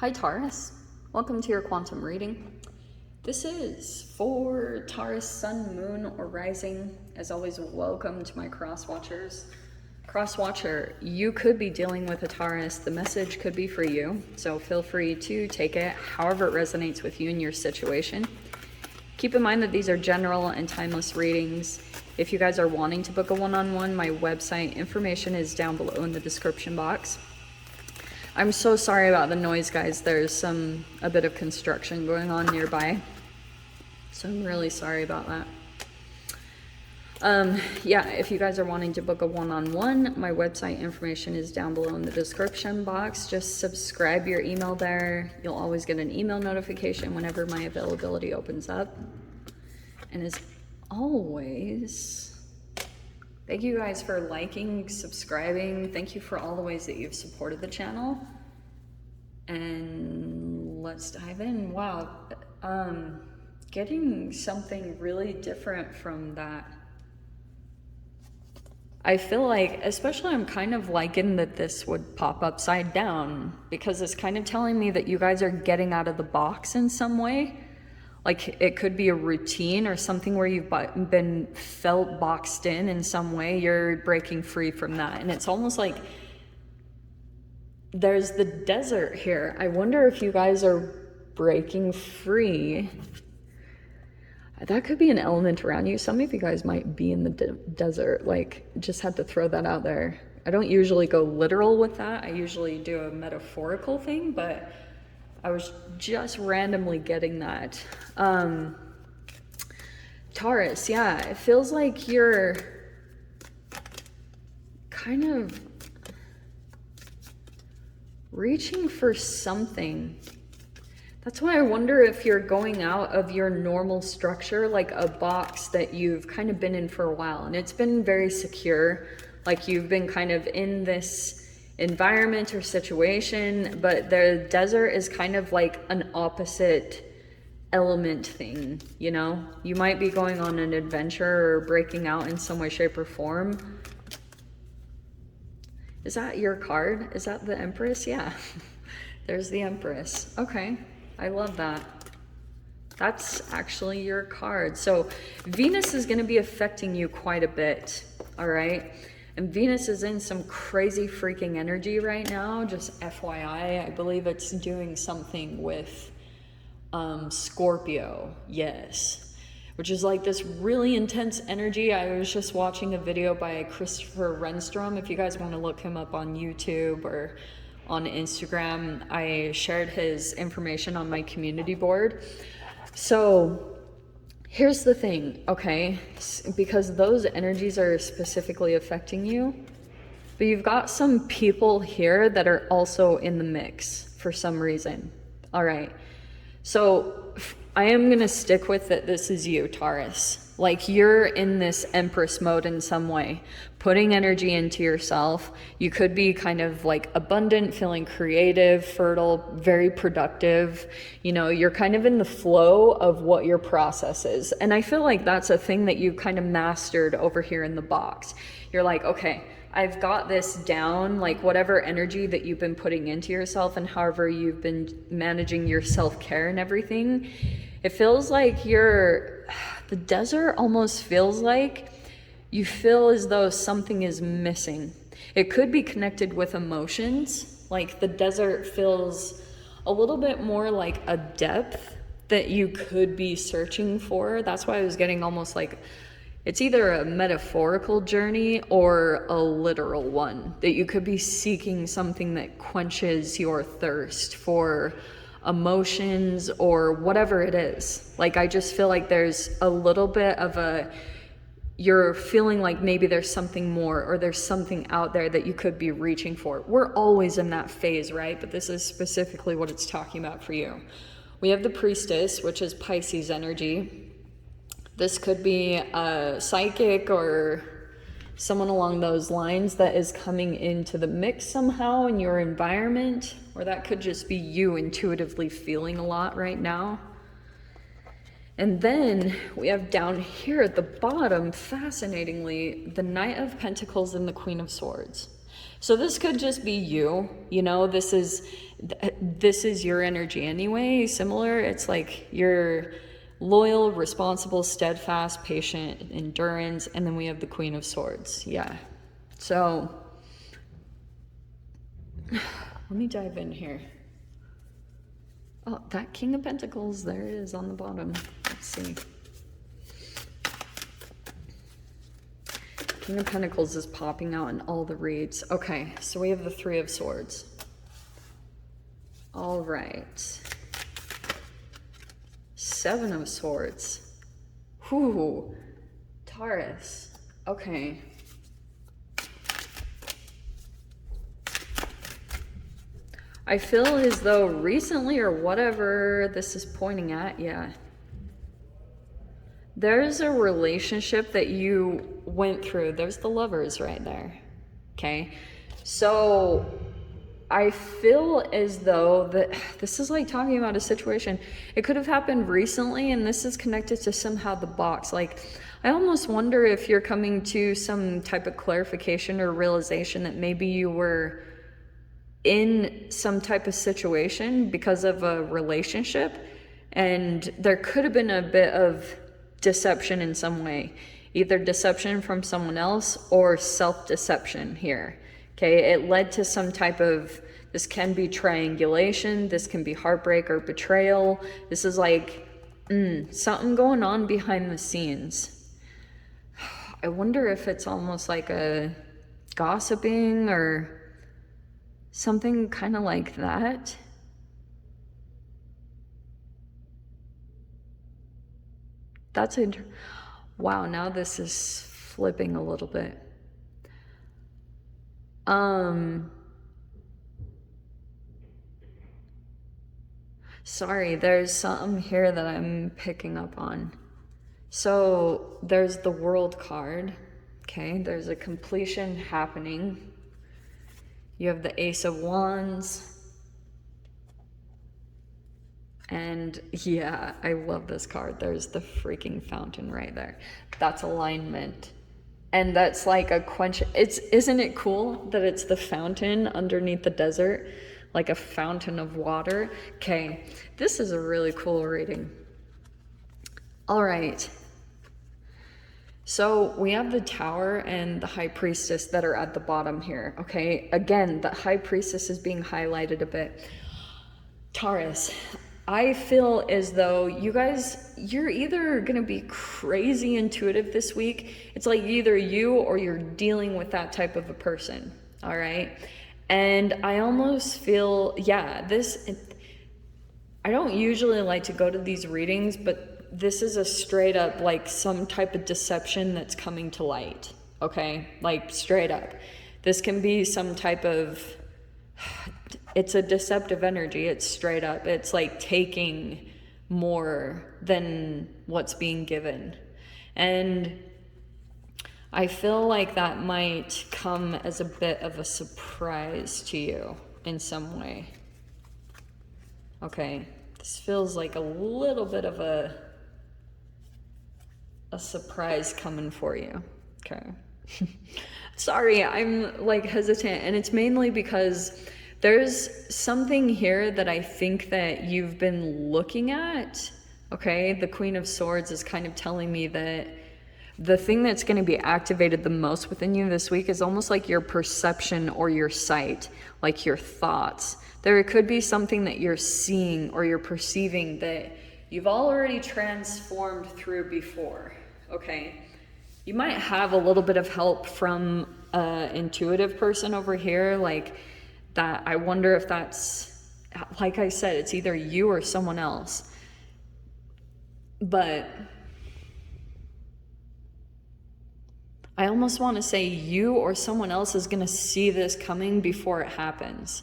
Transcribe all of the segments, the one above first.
Hi Taurus, welcome to your quantum reading. This is for Taurus, Sun, Moon, or Rising. As always, welcome to my cross watchers. Cross watcher, you could be dealing with a Taurus. The message could be for you, so feel free to take it however it resonates with you and your situation. Keep in mind that these are general and timeless readings. If you guys are wanting to book a one-on-one, my website information is down below in the description box. I'm so sorry about the noise, guys. There's a bit of construction going on nearby, so I'm really sorry about that. Yeah, if you guys are wanting to book a one-on-one, my website information is down below in the description box. Just subscribe your email there. You'll always get an email notification whenever my availability opens up. And as always, thank you guys for liking, subscribing. Thank you for all the ways that you've supported the channel. And let's dive in. Wow, getting something really different from that. I feel like, especially I'm kind of liking that this would pop upside down, because it's kind of telling me that you guys are getting out of the box in some way. Like it could be a routine or something where you've been felt boxed in some way. You're breaking free from that. And it's almost like there's the desert here. I wonder if you guys are breaking free. That could be an element around you. Some of you guys might be in the desert. Like, just had to throw that out there. I don't usually go literal with that. I usually do a metaphorical thing, but I was just randomly getting that. Taurus, yeah, it feels like you're kind of reaching for something. That's why I wonder if you're going out of your normal structure, like a box that you've kind of been in for a while, and it's been very secure. Like you've been kind of in this environment or situation, but the desert is kind of like an opposite element thing, you know? You might be going on an adventure or breaking out in some way, shape, or form. Is that your card? Is that the Empress? Yeah. There's the Empress. Okay. I love that. That's actually your card. So Venus is going to be affecting you quite a bit, all right? And Venus is in some crazy freaking energy right now, just FYI. I believe it's doing something with Scorpio, yes, which is like this really intense energy. I was just watching a video by Christopher Renstrom. If you guys want to look him up on YouTube or on Instagram, I shared his information on my community board. So here's the thing, okay? Because those energies are specifically affecting you, but you've got some people here that are also in the mix for some reason. All right. So I am going to stick with that. This is you, Taurus. Like you're in this Empress mode in some way, putting energy into yourself. You could be kind of like abundant, feeling creative, fertile, very productive. You know, you're kind of in the flow of what your process is. And I feel like that's a thing that you kind of mastered over here in the box. You're like, okay, I've got this down, like whatever energy that you've been putting into yourself and however you've been managing your self-care and everything. It feels like the desert almost feels like you feel as though something is missing. It could be connected with emotions. Like the desert feels a little bit more like a depth that you could be searching for. That's why I was getting almost like it's either a metaphorical journey or a literal one, that you could be seeking something that quenches your thirst for emotions or whatever it is. Like I just feel like there's a little bit of you're feeling like maybe there's something more or there's something out there that you could be reaching for. We're always in that phase, right? But this is specifically what it's talking about for you. We have the Priestess, which is Pisces energy. This could be a psychic or someone along those lines that is coming into the mix somehow in your environment, or that could just be you intuitively feeling a lot right now. And then we have down here at the bottom, fascinatingly, the Knight of Pentacles and the Queen of Swords. So this could just be you, you know, this is your energy anyway, similar. It's like you're loyal, responsible, steadfast, patient, endurance, and then we have the Queen of Swords. Yeah. So let me dive in here. Oh, that King of Pentacles, there it is on the bottom. Let's see. King of Pentacles is popping out in all the reads. Okay, so we have the Three of Swords. All right. Seven of Swords. Whew. Taurus. Okay. I feel as though recently or whatever this is pointing at, yeah. There's a relationship that you went through. There's the Lovers right there. Okay. So I feel as though that this is like talking about a situation. It could have happened recently, and this is connected to somehow the box. Like, I almost wonder if you're coming to some type of clarification or realization that maybe you were in some type of situation because of a relationship, and there could have been a bit of deception in some way, either deception from someone else or self-deception here. Okay, it led to some type of, this can be triangulation, this can be heartbreak or betrayal. This is like something going on behind the scenes. I wonder if it's almost like a gossiping or something kind of like that. That's it. Wow, now this is flipping a little bit. Sorry, there's something here that I'm picking up on. So there's the World card. Okay, there's a completion happening. You have the Ace of Wands. And yeah, I love this card. There's the freaking fountain right there. That's alignment. And that's like a quench. Isn't it cool that it's the fountain underneath the desert? Like a fountain of water. Okay, this is a really cool reading. All right. So we have the Tower and the High Priestess that are at the bottom here. Okay, again, the High Priestess is being highlighted a bit. Taurus, I feel as though you guys, you're either going to be crazy intuitive this week. It's like either you or you're dealing with that type of a person. All right. And I almost feel, yeah, I don't usually like to go to these readings, but this is a straight up like some type of deception that's coming to light. Okay. Like straight up. This can be some type of, it's a deceptive energy. It's straight up. It's like taking more than what's being given. And I feel like that might come as a bit of a surprise to you in some way. Okay, this feels like a little bit of a surprise coming for you. Okay. Sorry, I'm like hesitant, and it's mainly because there's something here that I think that you've been looking at. Okay, the Queen of Swords is kind of telling me that the thing that's going to be activated the most within you this week is almost like your perception or your sight, like your thoughts. There could be something that you're seeing or you're perceiving that you've already transformed through before. Okay, you might have a little bit of help from an intuitive person over here, like that. I wonder if that's, like I said, it's either you or someone else. But I almost want to say you or someone else is going to see this coming before it happens.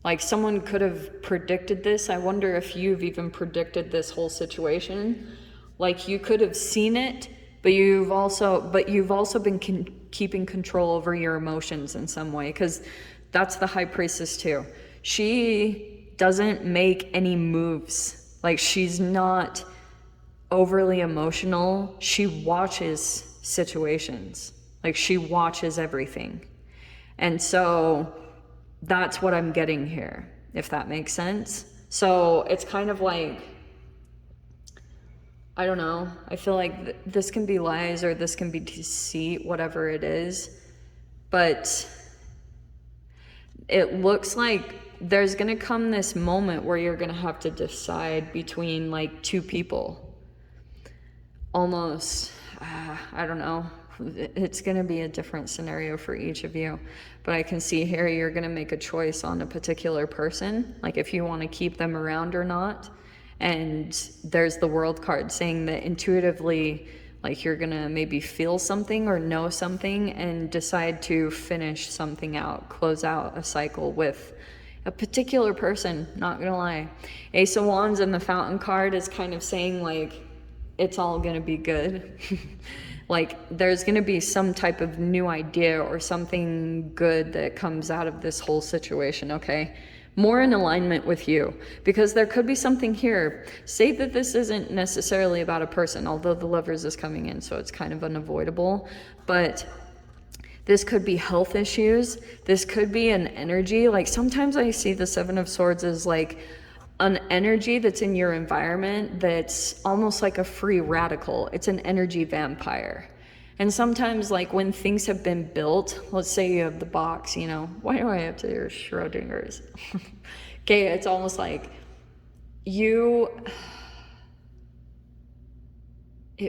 Like someone could have predicted this. I wonder if you've even predicted this whole situation. Like you could have seen it, but you've also been keeping control over your emotions in some way, because that's the High Priestess too. She doesn't make any moves. Like she's not overly emotional. She watches situations. Like she watches everything. And so that's what I'm getting here, if that makes sense. So it's kind of like, I don't know, I feel like this can be lies or this can be deceit, whatever it is. But it looks like there's gonna come this moment where you're gonna have to decide between like two people. Almost, I don't know. It's gonna be a different scenario for each of you. But I can see here you're gonna make a choice on a particular person, like if you wanna keep them around or not. And there's the World card saying that intuitively, like you're gonna maybe feel something or know something and decide to finish something out, close out a cycle with a particular person, not gonna lie. Ace of Wands and the Fountain card is kind of saying like, it's all gonna be good. Like there's gonna be some type of new idea or something good that comes out of this whole situation, okay? More in alignment with you, because there could be something here. Say that this isn't necessarily about a person, although the Lovers is coming in, so it's kind of unavoidable, but this could be health issues. This could be an energy. Like sometimes I see the Seven of Swords as like an energy that's in your environment that's almost like a free radical. It's an energy vampire. And sometimes like when things have been built, let's say you have the box, you know, why do I have to hear Schrodinger's? Okay, it's almost like it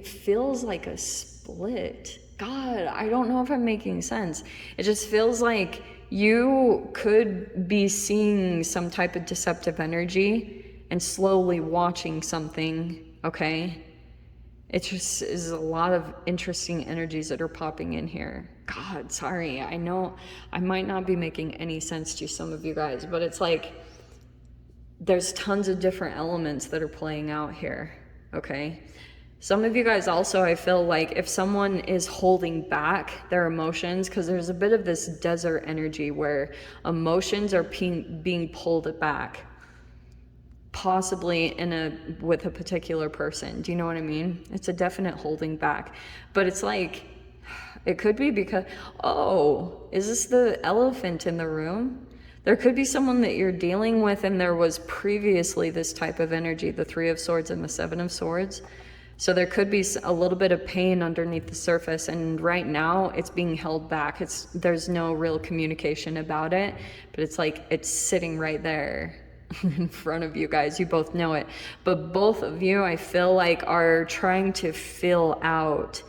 feels like a split. God, I don't know if I'm making sense. It just feels like you could be seeing some type of deceptive energy and slowly watching something, okay? It just is a lot of interesting energies that are popping in here. God, sorry. I know I might not be making any sense to some of you guys, but it's like there's tons of different elements that are playing out here, okay? Some of you guys also, I feel like if someone is holding back their emotions, because there's a bit of this desert energy where emotions are being pulled back, possibly with a particular person. Do you know what I mean? It's a definite holding back. But it's like, it could be because, oh, is this the elephant in the room? There could be someone that you're dealing with and there was previously this type of energy, the Three of Swords and the Seven of Swords. So there could be a little bit of pain underneath the surface, and right now it's being held back. There's no real communication about it, but it's like it's sitting right there in front of you guys. You both know it, but both of you, I feel like, are trying to fill out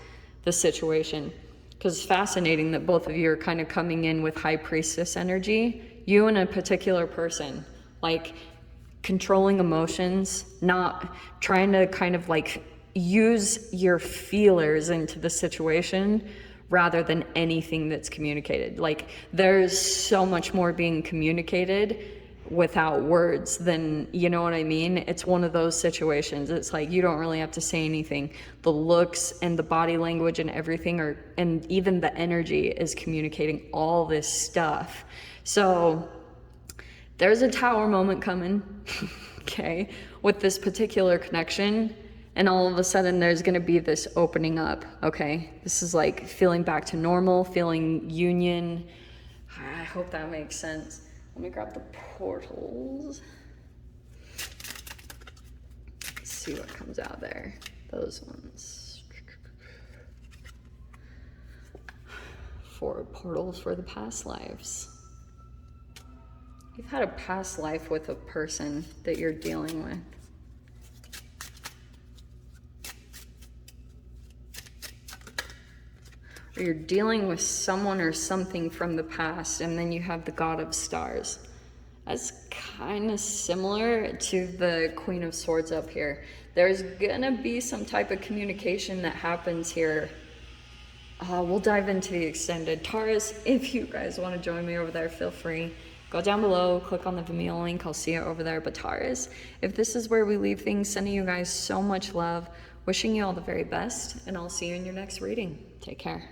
the situation, because it's fascinating that both of you are kind of coming in with High Priestess energy, you and a particular person, like controlling emotions, not trying to kind of like use your feelers into the situation rather than anything that's communicated. Like there's so much more being communicated without words than, you know what I mean? It's one of those situations. It's like you don't really have to say anything. The looks and the body language and everything and even the energy is communicating all this stuff. So there's a Tower moment coming, okay, with this particular connection. And all of a sudden there's gonna be this opening up, okay? This is like feeling back to normal, feeling union. I hope that makes sense. Let me grab the portals. Let's see what comes out there. Those ones. 4 portals for the past lives. You've had a past life with a person that you're dealing with. Or you're dealing with someone or something from the past, and then you have the God of Stars. That's kind of similar to the Queen of Swords up here. There's gonna be some type of communication that happens here. We'll dive into the extended. Taurus, if you guys want to join me over there, feel free. Go down below, click on the Vimeo link, I'll see you over there. But Taurus, if this is where we leave things, sending you guys so much love, wishing you all the very best, and I'll see you in your next reading. Take care.